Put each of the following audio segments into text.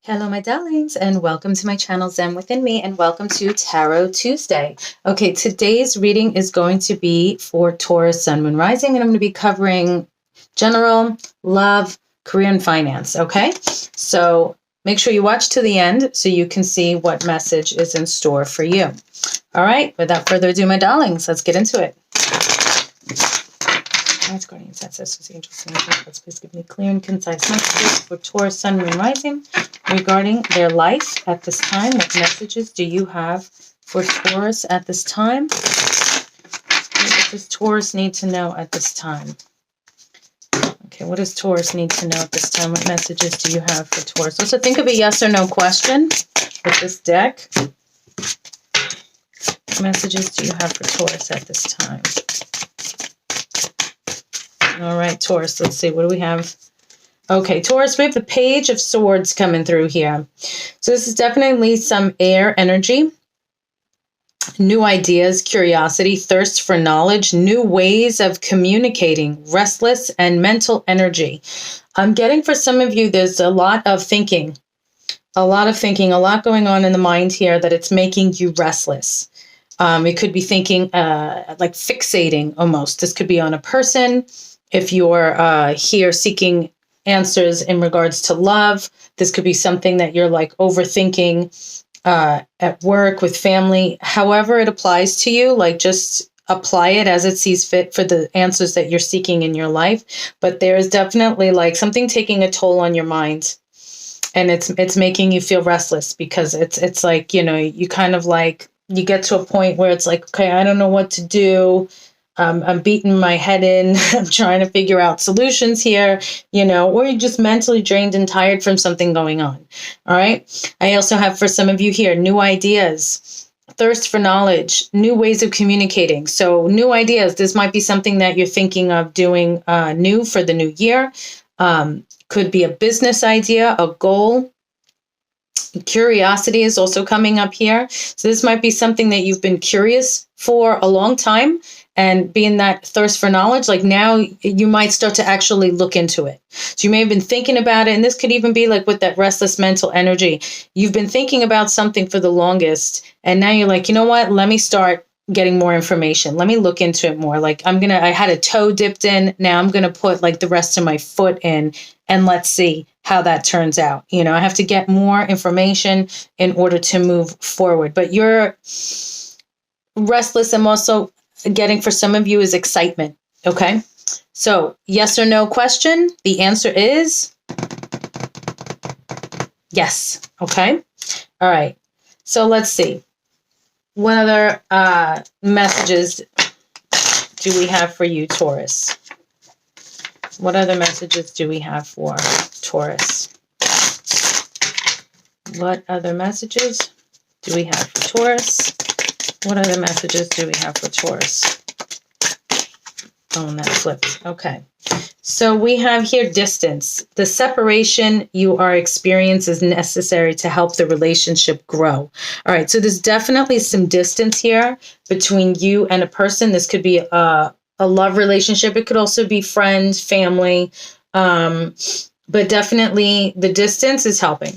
Hello, my darlings, and welcome to my channel Zen Within Me, and welcome to Tarot Tuesday. Okay, today's reading is going to be for Taurus, Sun, Moon, Rising, and I'm going to be covering general, love, career, and finance, okay? So make sure you watch to the end so you can see what message is in store for you. All right, without further ado, my darlings, let's get into it. Guides, guardians, ancestors, angels, and angels, please give me clear and concise messages for Taurus, Sun, Moon, Rising regarding their life at this time. What messages do you have for Taurus at this time? What does Taurus need to know at this time? Okay, what does Taurus need to know at this time? What messages do you have for Taurus? Also, think of a yes or no question with this deck. What messages do you have for Taurus at this time? All right, Taurus, let's see. What do we have? Okay, Taurus, we have the Page of Swords coming through here. So this is definitely some air energy, new ideas, curiosity, thirst for knowledge, new ways of communicating, restless and mental energy. I'm getting for some of you, there's a lot of thinking, a lot going on in the mind here that it's making you restless. It could be thinking like fixating almost. This could be on a person. If you're here seeking answers in regards to love, this could be something that you're like overthinking at work, with family, however it applies to you. Like just apply it as it sees fit for the answers that you're seeking in your life. But there's definitely like something taking a toll on your mind, and it's making you feel restless because it's like, you know, you kind of like, you get to a point where it's like, okay, I don't know what to do. I'm beating my head in. I'm trying to figure out solutions here, you know, or you're just mentally drained and tired from something going on. All right. I also have for some of you here, new ideas, thirst for knowledge, new ways of communicating. So new ideas. This might be something that you're thinking of doing new for the new year. Could be a business idea, a goal. Curiosity is also coming up here. So this might be something that you've been curious for a long time, and being that thirst for knowledge, like now you might start to actually look into it. So you may have been thinking about it, and this could even be like with that restless mental energy. You've been thinking about something for the longest, and now you're like, you know what? Let me start getting more information. Let me look into it more. Like I had a toe dipped in. Now I'm going to put like the rest of my foot in, and let's see how that turns out. You know, I have to get more information in order to move forward. But you're restless. I'm also getting for some of you is excitement. Okay. So yes or no question. The answer is yes. Okay. All right. So let's see. What other messages do we have for you, Taurus? What other messages do we have for Taurus? What other messages do we have for Taurus? What other messages do we have for Taurus? Oh, and that flipped. Okay. So we have here distance. The separation you are experiencing is necessary to help the relationship grow. All right. So there's definitely some distance here between you and a person. This could be a love relationship. It could also be friends, family. But definitely the distance is helping.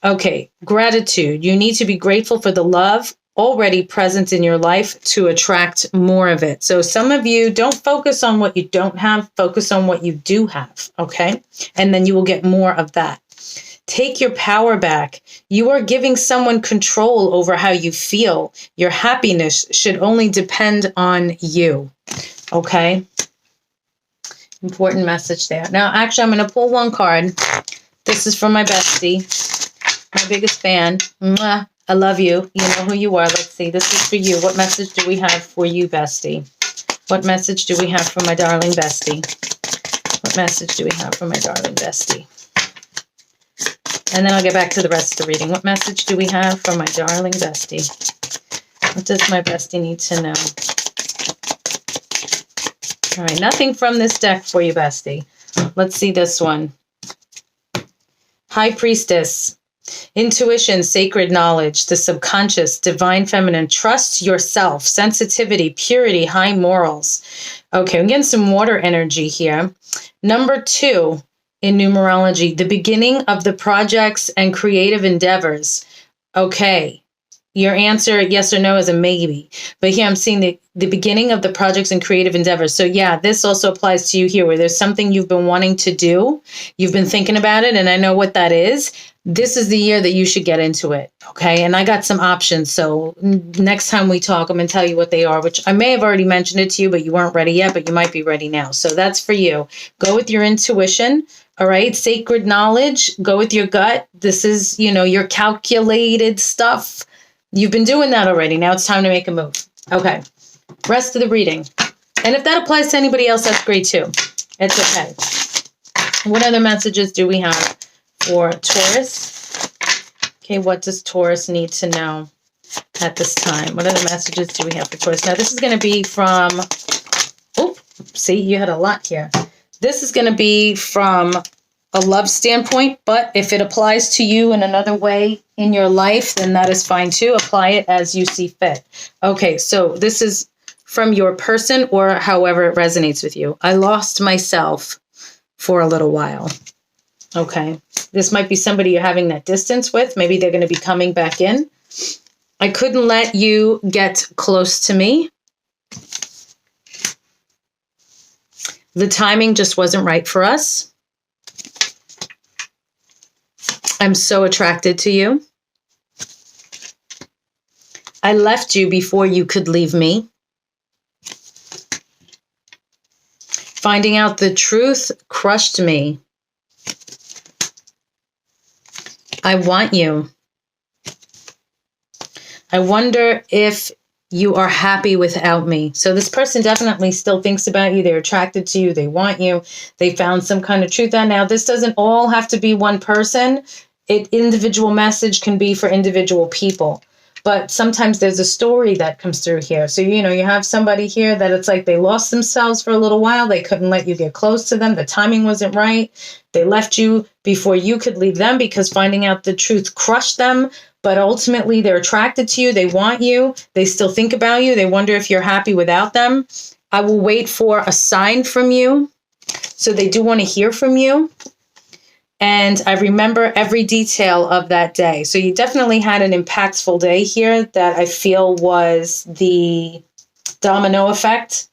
Okay. Gratitude. You need to be grateful for the love already present in your life to attract more of it. So some of you don't focus on what you don't have, focus on what you do have, okay? And then you will get more of that. Take your power back. You are giving someone control over how you feel. Your happiness should only depend on you, okay? Important message there. Now, actually, I'm going to pull one card. This is from my bestie, my biggest fan. Mwah. I love you. You know who you are. Let's see. This is for you. What message do we have for you, bestie? What message do we have for my darling bestie? What message do we have for my darling bestie? And then I'll get back to the rest of the reading. What message do we have for my darling bestie? What does my bestie need to know? All right. Nothing from this deck for you, bestie. Let's see this one. High Priestess. Intuition, sacred knowledge, the subconscious, divine feminine, trust yourself, sensitivity, purity, high morals. Okay, I'm getting some water energy here. Number 2 in numerology, the beginning of the projects and creative endeavors. Okay, your answer, yes or no, is a maybe. But here I'm seeing the beginning of the projects and creative endeavors. So yeah, this also applies to you here, where there's something you've been wanting to do. You've been thinking about it, and I know what that is. This is the year that you should get into it, okay? And I got some options. So next time we talk, I'm going to tell you what they are, which I may have already mentioned it to you, but you weren't ready yet, but you might be ready now. So that's for you. Go with your intuition. All right. Sacred knowledge. Go with your gut. This is, your calculated stuff. You've been doing that already. Now it's time to make a move. Okay. Rest of the reading. And if that applies to anybody else, that's great too. It's okay. What other messages do we have for Taurus? Okay. What does Taurus need to know at this time? What other messages do we have for Taurus? Now, this is going to be from, see, you had a lot here. This is going to be from a love standpoint, but if it applies to you in another way in your life, then that is fine too. Apply it as you see fit. Okay, so this is from your person or however it resonates with you. I lost myself for a little while. Okay, this might be somebody you're having that distance with. Maybe they're going to be coming back in. I couldn't let you get close to me. The timing just wasn't right for us. I'm so attracted to you. I left you before you could leave me. Finding out the truth crushed me. I want you. I wonder if you are happy without me. So this person definitely still thinks about you. They're attracted to you. They want you. They found some kind of truth on. Now, this doesn't all have to be one person. Individual message can be for individual people. But sometimes there's a story that comes through here. So, you have somebody here that it's like they lost themselves for a little while. They couldn't let you get close to them. The timing wasn't right. They left you before you could leave them because finding out the truth crushed them. But ultimately, they're attracted to you. They want you. They still think about you. They wonder if you're happy without them. I will wait for a sign from you. So they do want to hear from you. And I remember every detail of that day. So you definitely had an impactful day here that I feel was the domino effect,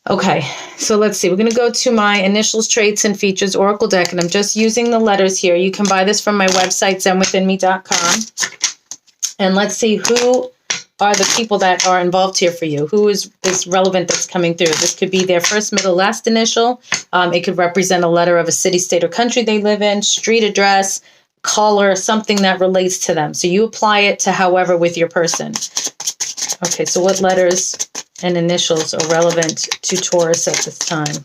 Okay, so let's see. We're going to go to my initials, traits, and features Oracle deck, and I'm just using the letters here. You can buy this from my website, zenwithinme.com. And let's see who are the people that are involved here for you. Who is relevant that's coming through? This could be their first, middle, last initial. It could represent a letter of a city, state, or country they live in, street address, color, something that relates to them. So you apply it to however with your person. Okay, so what letters and initials are relevant to Taurus at this time?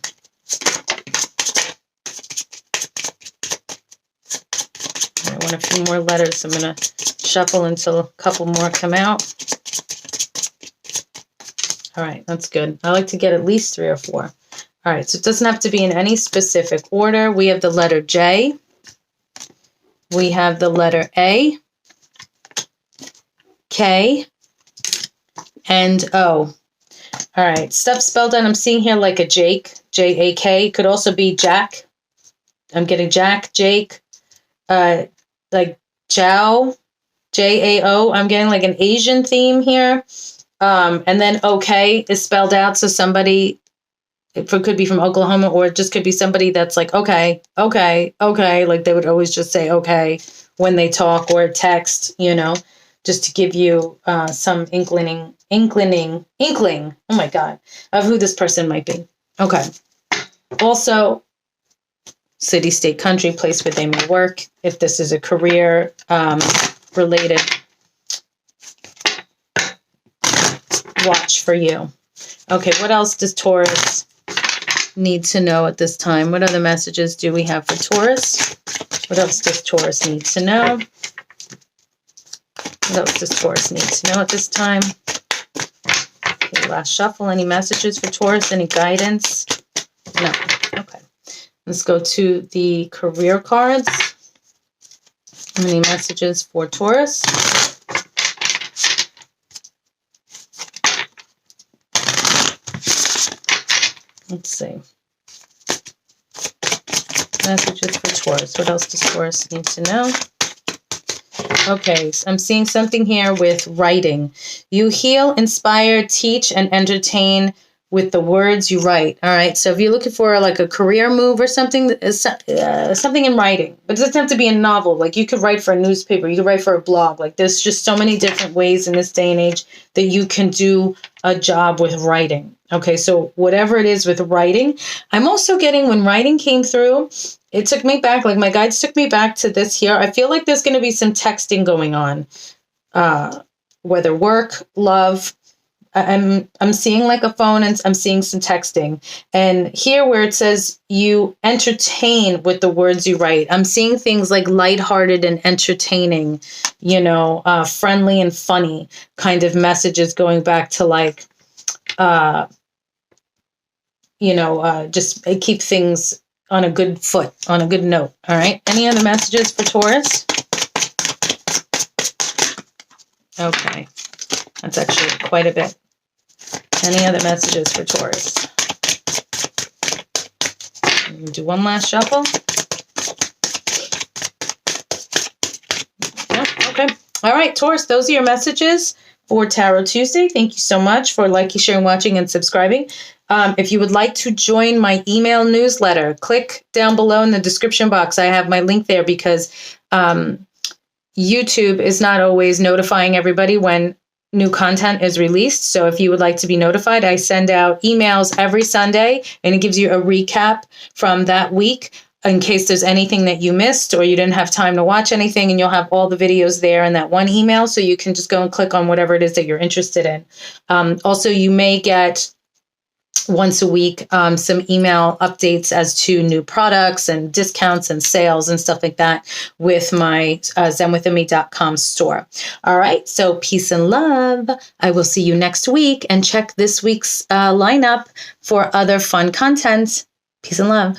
I want a few more letters. I'm going to shuffle until a couple more come out. All right, that's good. I like to get at least 3 or 4. All right, so it doesn't have to be in any specific order. We have the letter J. We have the letter A, K, and O. All right, stuff spelled out. I'm seeing here like a Jake, J-A-K. Could also be Jack. I'm getting Jack, Jake, like Jao, J-A-O. I'm getting like an Asian theme here. And then okay is spelled out. So somebody, it could be from Oklahoma, or it just could be somebody that's like, okay. Like they would always just say okay when they talk or text, just to give you some inkling, oh my God, of who this person might be. Okay. Also, city, state, country, place where they may work, if this is a career related watch for you. Okay, what else does Taurus need to know at this time? What other messages do we have for Taurus? What else does Taurus need to know? What else does Taurus need to know at this time? Okay, last shuffle. Any messages for Taurus? Any guidance? No. Okay. Let's go to the career cards. How many messages for Taurus? Let's see. Messages for Taurus. What else does Taurus need to know? Okay, so I'm seeing something here with writing. You heal, inspire, teach, and entertain with the words you write. All right, so if you're looking for like a career move or something, something in writing, but it doesn't have to be a novel. Like you could write for a newspaper, you could write for a blog. Like there's just so many different ways in this day and age that you can do a job with writing. Okay, so whatever it is with writing, I'm also getting when writing came through, it took me back, like my guides took me back to this here. I feel like there's going to be some texting going on, whether work, love. I'm seeing like a phone and I'm seeing some texting. And here where it says you entertain with the words you write, I'm seeing things like lighthearted and entertaining, you know, friendly and funny kind of messages going back to like, just keep things on a good foot, on a good note. All right. Any other messages for Taurus? Okay. That's actually quite a bit. Any other messages for Taurus? Do one last shuffle. Yeah, okay. All right, Taurus, those are your messages for Tarot Tuesday. Thank you so much for liking, sharing, watching, and subscribing. If you would like to join my email newsletter, click down below in the description box. I have my link there because YouTube is not always notifying everybody when new content is released. So if you would like to be notified, I send out emails every Sunday and it gives you a recap from that week in case there's anything that you missed or you didn't have time to watch anything, and you'll have all the videos there in that one email. So you can just go and click on whatever it is that you're interested in. Also, you may get once a week some email updates as to new products and discounts and sales and stuff like that with my zenwithame.com store. All right, so peace and love. I will see you next week, and check this week's lineup for other fun content. Peace and love.